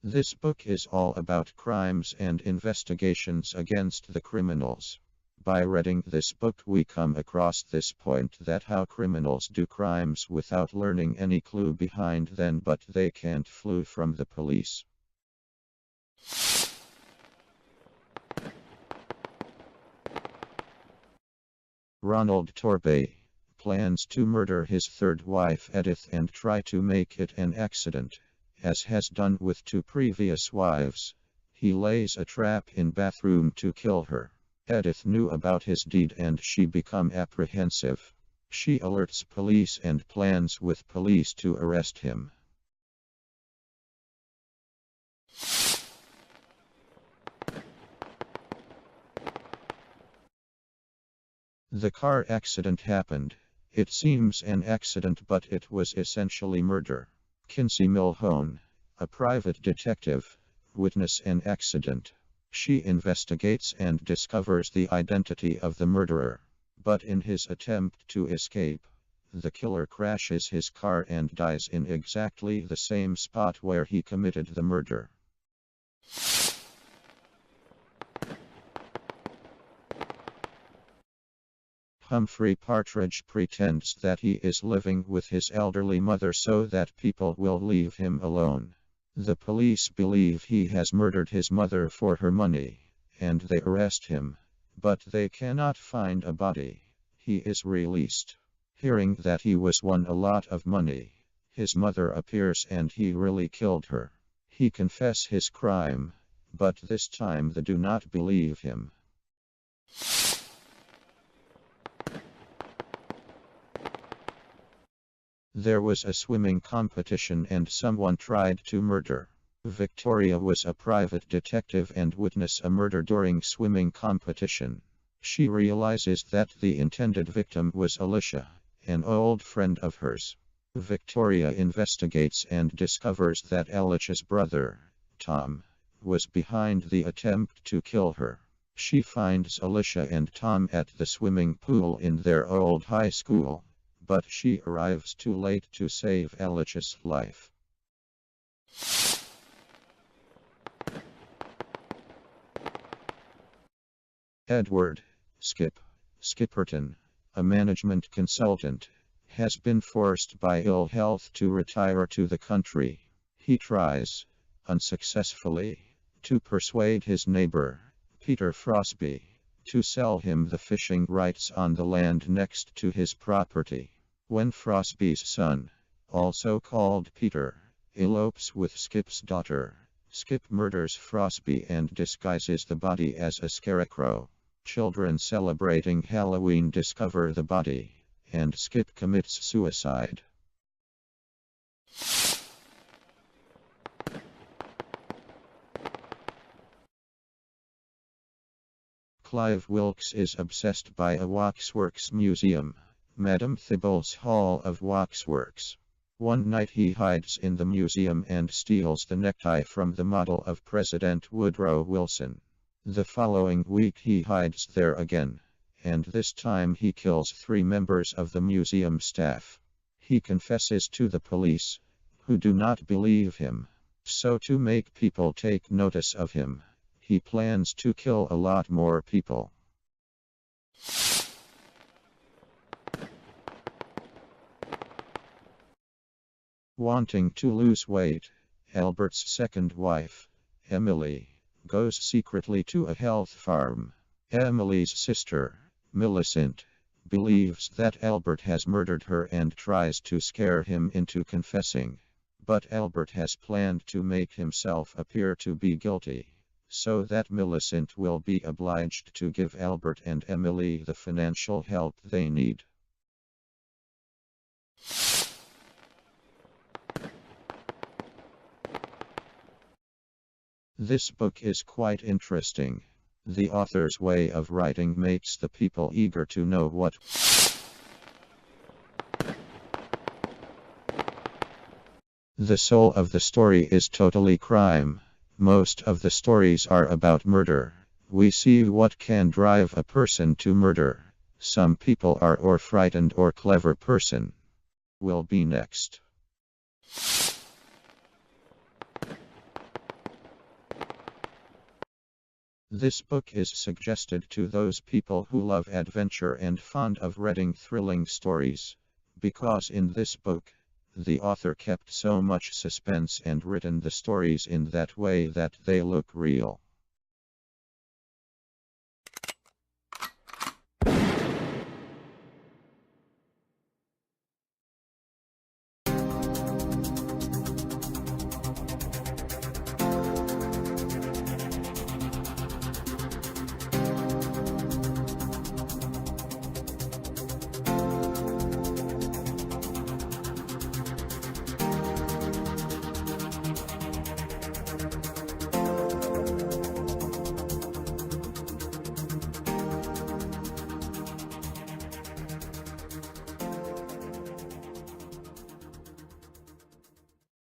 This book is all about crimes and investigations against the criminals. By reading this book we come across this point that how criminals do crimes without learning any clue behind them, but they can't flee from the police. Ronald Torbay plans to murder his third wife Edith and try to make it an accident. As has done with two previous wives, he lays a trap in bathroom to kill her. Edith knew about his deed and she become apprehensive. She alerts police and plans with police to arrest him. The car accident happened. It seems an accident, but it was essentially murder. Kinsey Milhone, a private detective, witnessed an accident. She investigates and discovers the identity of the murderer. But in his attempt to escape, the killer crashes his car and dies in exactly the same spot where he committed the murder. Humphrey Partridge pretends that he is living with his elderly mother so that people will leave him alone. The police believe he has murdered his mother for her money, and they arrest him, but they cannot find a body. He is released. Hearing that he was won a lot of money, his mother appears and he really killed her. He confesses his crime, but this time they do not believe him. There was a swimming competition and someone tried to murder. Victoria was a private detective and witnessed a murder during swimming competition. She realizes that the intended victim was Alicia, an old friend of hers. Victoria investigates and discovers that Alicia's brother, Tom, was behind the attempt to kill her. She finds Alicia and Tom at the swimming pool in their old high school, but she arrives too late to save Alicia's life. Edward Skipperton, a management consultant, has been forced by ill health to retire to the country. He tries, unsuccessfully, to persuade his neighbor, Peter Frosby, to sell him the fishing rights on the land next to his property. When Frosby's son, also called Peter, elopes with Skip's daughter, Skip murders Frosby and disguises the body as a scarecrow. Children celebrating Halloween discover the body, and Skip commits suicide. Clive Wilkes is obsessed by a waxworks museum, Madame Thibault's Hall of Waxworks. One night he hides in the museum and steals the necktie from the model of President Woodrow Wilson. The following week he hides there again, and this time he kills 3 members of the museum staff. He confesses to the police, who do not believe him. So to make people take notice of him, he plans to kill a lot more people. Wanting to lose weight, Albert's second wife, Emily, goes secretly to a health farm. Emily's sister, Millicent, believes that Albert has murdered her and tries to scare him into confessing. But Albert has planned to make himself appear to be guilty, so that Millicent will be obliged to give Albert and Emily the financial help they need. This book is quite interesting. The author's way of writing makes the people eager to know what. The soul of the story is totally crime. Most of the stories are about murder. We see what can drive a person to murder. Some people are or frightened or clever person. Will be next. This book is suggested to those people who love adventure and fond of reading thrilling stories, because in this book, the author kept so much suspense and written the stories in that way that they look real.